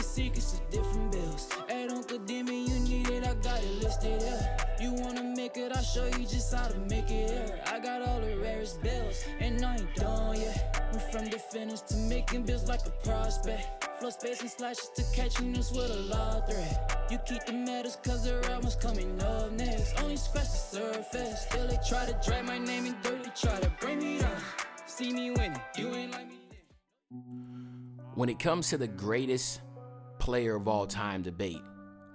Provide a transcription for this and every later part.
secrets of different bills. Hey, Uncle Demi, you need it, I got it listed here. You wanna make it, I'll show you just how to make it here. I got all the rarest bills, and I ain't done yet. Went from defenders to making bills like a prospect. Flow space and slashes to catching us with a lot threat. You keep the medals cause the right one's coming up next. Only scratch the surface. Still they try to drag my name in dirt, they try to bring me down. See me winning, you ain't like me. When it comes to the greatest player of all time debate,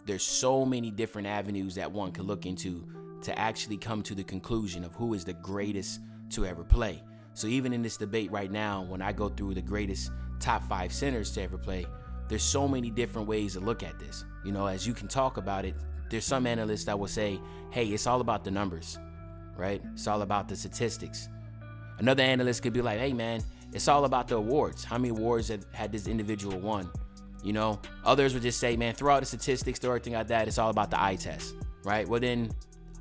there's so many different avenues that one could look into to actually come to the conclusion of who is the greatest to ever play. So even in this debate right now, when I go through the greatest top 5 centers to ever play, there's so many different ways to look at this. You know, as you can talk about it, there's some analysts that will say, hey, it's all about the numbers, right? It's all about the statistics. Another analyst could be like, hey man, it's all about the awards. How many awards had this individual won? You know, others would just say, man, throw out the statistics, throw everything like that. It's all about the eye test, right? Well then,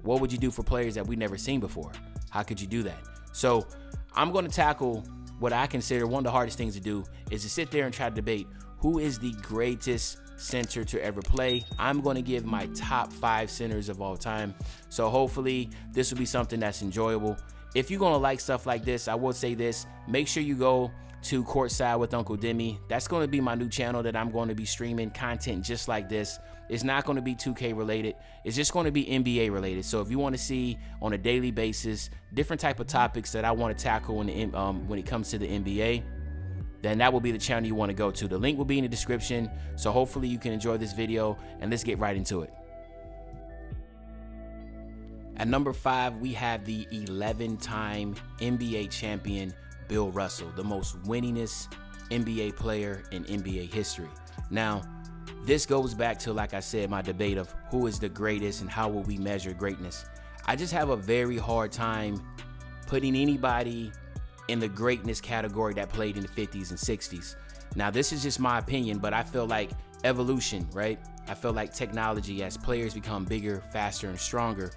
what would you do for players that we've never seen before? How could you do that? So I'm going to tackle what I consider one of the hardest things to do is to sit there and try to debate who is the greatest center to ever play. I'm going to give my top 5 centers of all time. So hopefully this will be something that's enjoyable. If you're going to like stuff like this, I will say this, make sure you go to Courtside with Uncle Demi. That's going to be my new channel that I'm going to be streaming content just like this. It's not going to be 2K related. It's just going to be NBA related. So if you want to see on a daily basis different type of topics that I want to tackle when it comes to the NBA, then that will be the channel you want to go to. The link will be in the description. So hopefully you can enjoy this video and let's get right into it. At number 5, we have the 11-time NBA champion, Bill Russell, the most winningest NBA player in NBA history. Now, this goes back to, like I said, my debate of who is the greatest and how will we measure greatness. I just have a very hard time putting anybody in the greatness category that played in the 50s and 60s. Now, this is just my opinion, but I feel like evolution, right? I feel like technology, as players become bigger, faster, and stronger,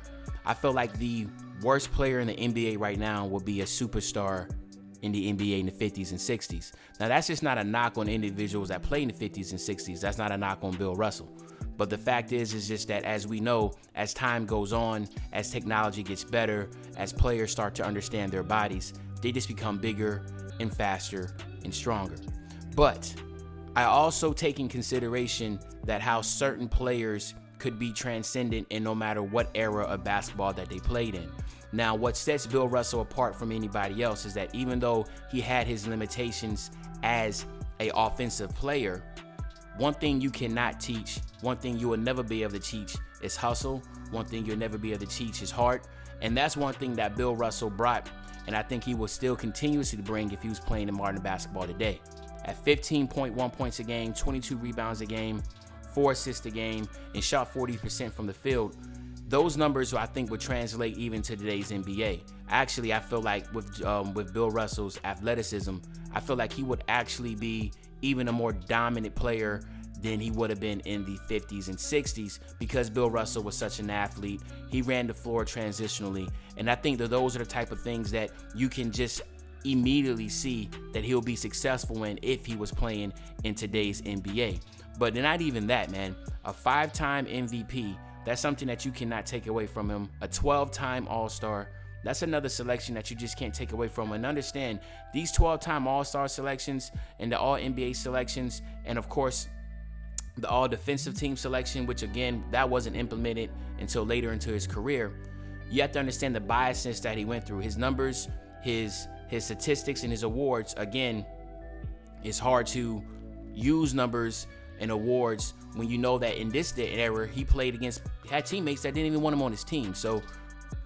I feel like the worst player in the NBA right now will be a superstar in the NBA in the 50s and 60s. Now, that's just not a knock on individuals that play in the 50s and 60s. That's not a knock on Bill Russell. But the fact is just that, as we know, as time goes on, as technology gets better, as players start to understand their bodies, they just become bigger and faster and stronger. But I also take in consideration that how certain players could be transcendent in no matter what era of basketball that they played in. Now, what sets Bill Russell apart from anybody else is that even though he had his limitations as an offensive player, one thing you cannot teach, one thing you will never be able to teach is hustle. One thing you'll never be able to teach is heart. And that's one thing that Bill Russell brought, and I think he will still continuously bring if he was playing in modern basketball today. At 15.1 points a game, 22 rebounds a game, 4 assists a game, and shot 40% from the field, those numbers I think would translate even to today's NBA. Actually, I feel like with Bill Russell's athleticism, I feel like he would actually be even a more dominant player than he would have been in the 50s and 60s because Bill Russell was such an athlete. He ran the floor transitionally, and I think that those are the type of things that you can just immediately see that he'll be successful in if he was playing in today's NBA. But not even that, man. A 5-time MVP, that's something that you cannot take away from him. A 12-time All-Star, that's another selection that you just can't take away from. And understand, these 12-time All-Star selections and the All-NBA selections, and of course, the All-Defensive Team selection, which again, that wasn't implemented until later into his career. You have to understand the biases that he went through. His numbers, his statistics, and his awards. Again, it's hard to use numbers and awards when you know that in this era he had teammates that didn't even want him on his team. So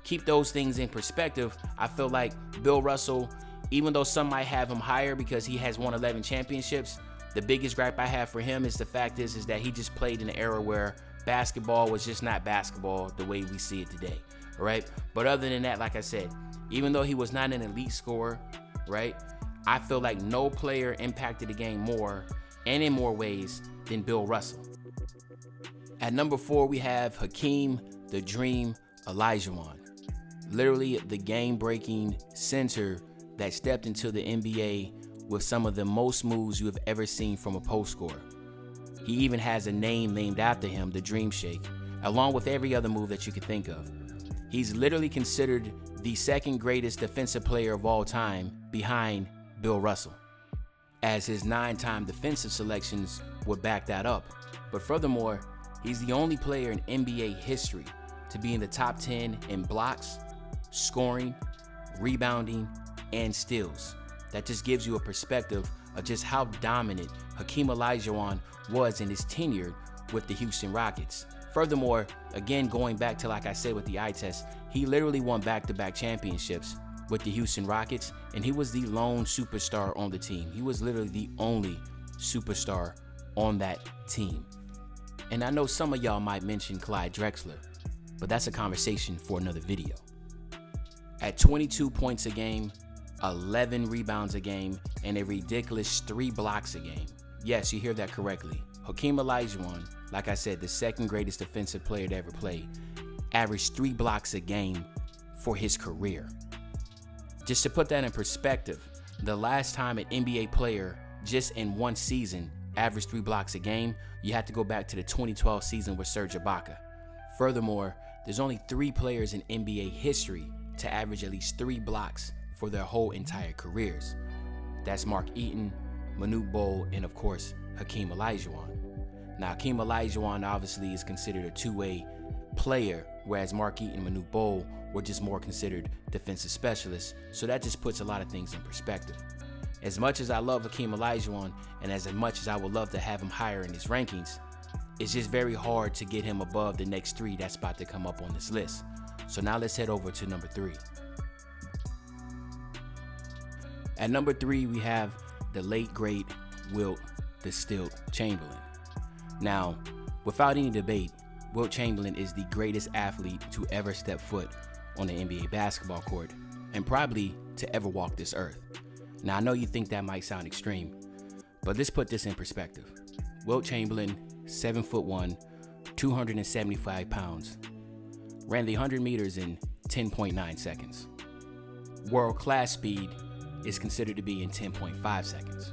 keep those things in perspective. I feel like Bill Russell, even though some might have him higher because he has won 11 championships, the biggest gripe I have for him is the fact is that he just played in an era where basketball was just not basketball the way we see it today, right? But other than that, like I said, even though he was not an elite scorer, right, I feel like no player impacted the game more and in more ways than Bill Russell. At number 4, we have Hakeem the Dream Olajuwon. Literally the game-breaking center that stepped into the NBA with some of the most moves you have ever seen from a post scorer. He even has a name named after him, the Dream Shake, along with every other move that you could think of. He's literally considered the second greatest defensive player of all time behind Bill Russell, as his 9-time defensive selections would back that up. But furthermore, he's the only player in NBA history to be in the top 10 in blocks, scoring, rebounding, and steals. That just gives you a perspective of just how dominant Hakeem OLajuwon was in his tenure with the Houston Rockets. Furthermore, again, going back to, like I said, with the eye test, he literally won back-to-back championships with the Houston Rockets, and he was the lone superstar on the team. He was literally the only superstar on that team. And I know some of y'all might mention Clyde Drexler, but that's a conversation for another video. At 22 points a game, 11 rebounds a game, and a ridiculous 3 blocks a game. Yes, you hear that correctly. Hakeem OLajuwon, like I said, the second greatest defensive player to ever play, averaged 3 blocks a game for his career. Just to put that in perspective, the last time an NBA player just in one season averaged 3 blocks a game, you have to go back to the 2012 season with Serge Ibaka. Furthermore, there's only 3 players in NBA history to average at least 3 blocks for their whole entire careers. That's Mark Eaton, Manute Bol, and of course, Hakeem OLajuwon. Now, Hakeem OLajuwon obviously is considered a two-way player, whereas Mark Eaton and Manute Bol were just more considered defensive specialists. So that just puts a lot of things in perspective. As much as I love Hakeem OLajuwon, and as much as I would love to have him higher in his rankings, it's just very hard to get him above the next 3 that's about to come up on this list. So now let's head over to number 3. At number 3, we have the late, great Wilt "The Stilt" Chamberlain. Now, without any debate, Wilt Chamberlain is the greatest athlete to ever step foot on the NBA basketball court, and probably to ever walk this earth. Now, I know you think that might sound extreme, but let's put this in perspective. Wilt Chamberlain, 7'1", 275 pounds, ran the 100 meters in 10.9 seconds. World-class speed is considered to be in 10.5 seconds.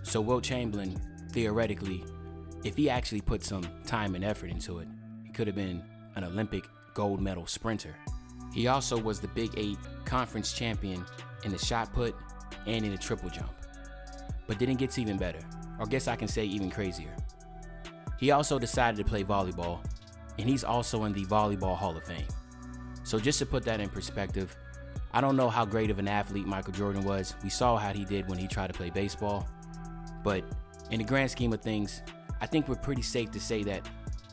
So Wilt Chamberlain, theoretically, if he actually put some time and effort into it, he could have been an Olympic gold medal sprinter. He also was the Big 8 conference champion in the shot put and in the triple jump. But then it gets even better, or I guess I can say even crazier. He also decided to play volleyball, and he's also in the Volleyball Hall of Fame. So just to put that in perspective, I don't know how great of an athlete Michael Jordan was. We saw how he did when he tried to play baseball. But in the grand scheme of things, I think we're pretty safe to say that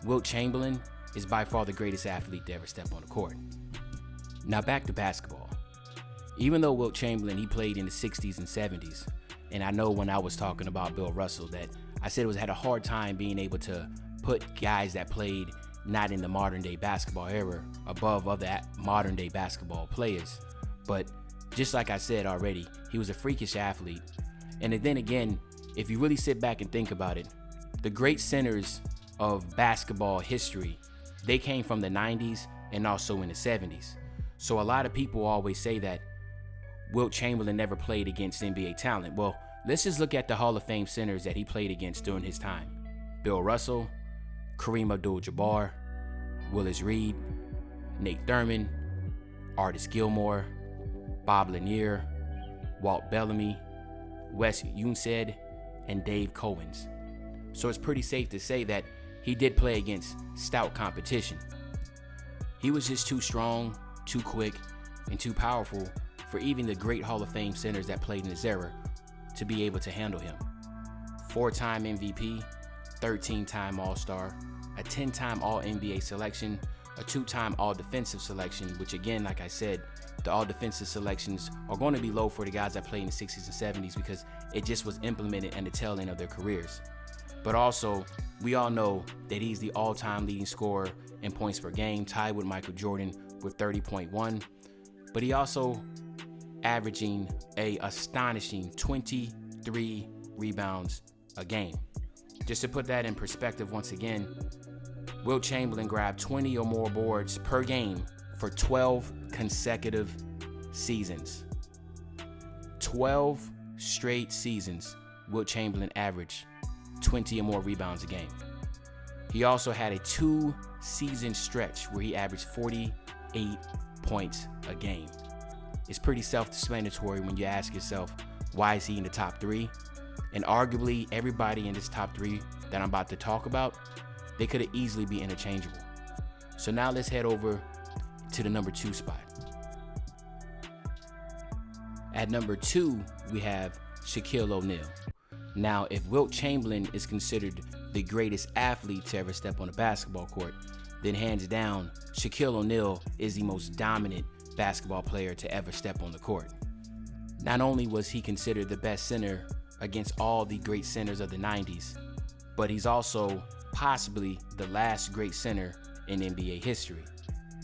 Wilt Chamberlain is by far the greatest athlete to ever step on the court. Now back to basketball. Even though Wilt Chamberlain, he played in the 60s and 70s, and I know when I was talking about Bill Russell that I said had a hard time being able to put guys that played not in the modern day basketball era above other modern day basketball players. But just like I said already, he was a freakish athlete. And then again, if you really sit back and think about it, the great centers of basketball history, they came from the 90s and also in the 70s. So a lot of people always say that Wilt Chamberlain never played against NBA talent. Well, let's just look at the Hall of Fame centers that he played against during his time. Bill Russell, Kareem AbdulJabbar, Willis Reed, Nate Thurman, Artis Gilmore, Bob Lanier, Walt Bellamy, Wes Unseld, and Dave Cowens. So it's pretty safe to say that he did play against stout competition. He was just too strong, too quick, and too powerful for even the great Hall of Fame centers that played in his era to be able to handle him. 4-time MVP, 13-time All-Star, a 10-time All-NBA selection, a 2-time All-Defensive selection, which again, like I said, the All-Defensive selections are going to be low for the guys that played in the 60s and 70s because it just was implemented at the tail end of their careers. But also, we all know that he's the all-time leading scorer in points per game, tied with Michael Jordan with 30.1. But he also averaging a astonishing 23 rebounds a game. Just to put that in perspective once again, Wilt Chamberlain grabbed 20 or more boards per game for 12 consecutive seasons. 12 straight seasons, Wilt Chamberlain averaged 20 or more rebounds a game. He also had a 2-season stretch where he averaged 48 points a game. It's pretty self-explanatory when you ask yourself, why is he in the top 3? And arguably, everybody in this top 3 that I'm about to talk about, they could have easily be interchangeable. So now let's head over to the number 2 spot. At number 2, we have Shaquille ONeal. Now, if Wilt Chamberlain is considered the greatest athlete to ever step on a basketball court, then hands down, Shaquille ONeal is the most dominant basketball player to ever step on the court. Not only was he considered the best center against all the great centers of the 90s, but he's also possibly the last great center in NBA history,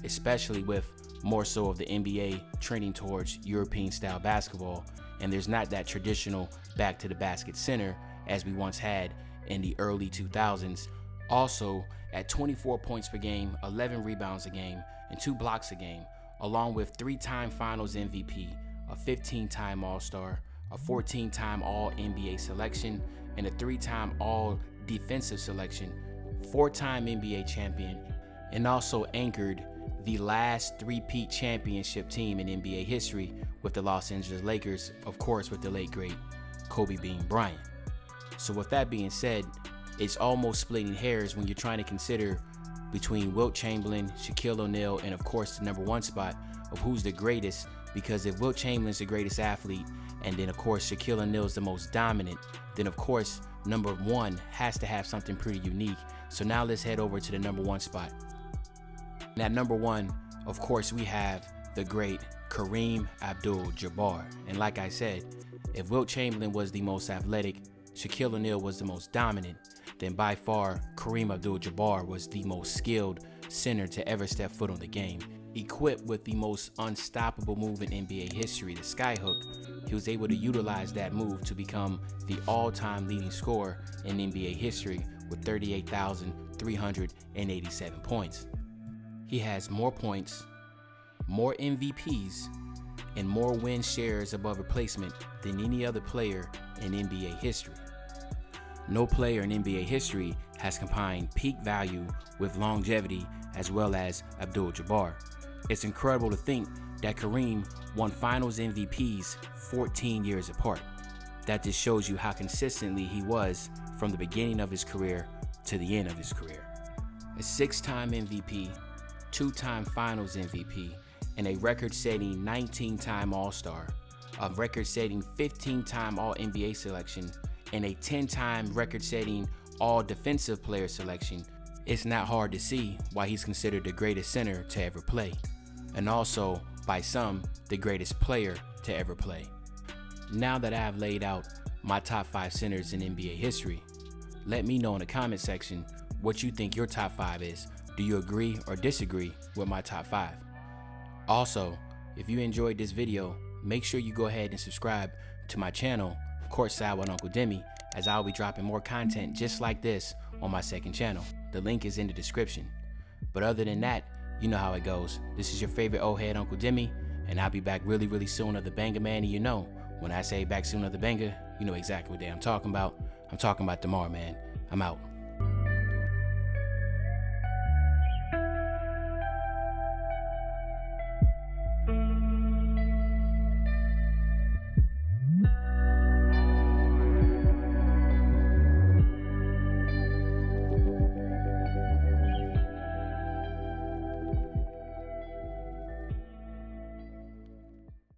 especially with more so of the NBA trending towards European style basketball, and there's not that traditional back to the basket center as we once had in the early 2000s. Also, at 24 points per game, 11 rebounds a game, and 2 blocks a game, along with 3-time Finals MVP, a 15-time All-Star, a 14-time All-NBA selection, and a 3-time All-Defensive selection, 4-time NBA champion, and also anchored the last 3-peat championship team in NBA history with the Los Angeles Lakers, of course with the late great Kobe Bryant. So with that being said, it's almost splitting hairs when you're trying to consider between Wilt Chamberlain, Shaquille O'Neal, and of course the number 1 spot of who's the greatest, because if Wilt Chamberlain's the greatest athlete, and then of course Shaquille O'Neal's the most dominant, then of course number 1 has to have something pretty unique. So now let's head over to the number 1 spot. And at number 1, of course, we have the great Kareem AbdulJabbar. And like I said, if Wilt Chamberlain was the most athletic, Shaquille O'Neal was the most dominant, then by far Kareem AbdulJabbar was the most skilled center to ever step foot on the game. Equipped with the most unstoppable move in NBA history, the skyhook, he was able to utilize that move to become the all-time leading scorer in NBA history with 38,387 points. He has more points, more MVPs, and more win shares above replacement than any other player in NBA history. No player in NBA history has combined peak value with longevity as well as Abdul-Jabbar. It's incredible to think that Kareem won Finals MVPs 14 years apart. That just shows you how consistently he was from the beginning of his career to the end of his career. A 6-time MVP, 2-time Finals MVP, and a record-setting 19-time All-Star, a record-setting 15-time All-NBA selection, and a 10-time record-setting All-Defensive Player selection. It's not hard to see why he's considered the greatest center to ever play, and also, by some, the greatest player to ever play. Now that I've laid out my top 5 centers in NBA history, let me know in the comment section what you think your top 5 is. Do you agree or disagree with my top 5? Also, if you enjoyed this video, make sure you go ahead and subscribe to my channel, Courtside with Uncle Demi, as I'll be dropping more content just like this on my second channel. The link is in the description. But other than that, you know how it goes. This is your favorite old head Uncle Demi, and I'll be back really, really soon of the banger, man. And you know, when I say back soon of the banger, you know exactly what day I'm talking about. I'm talking about tomorrow, man. I'm out.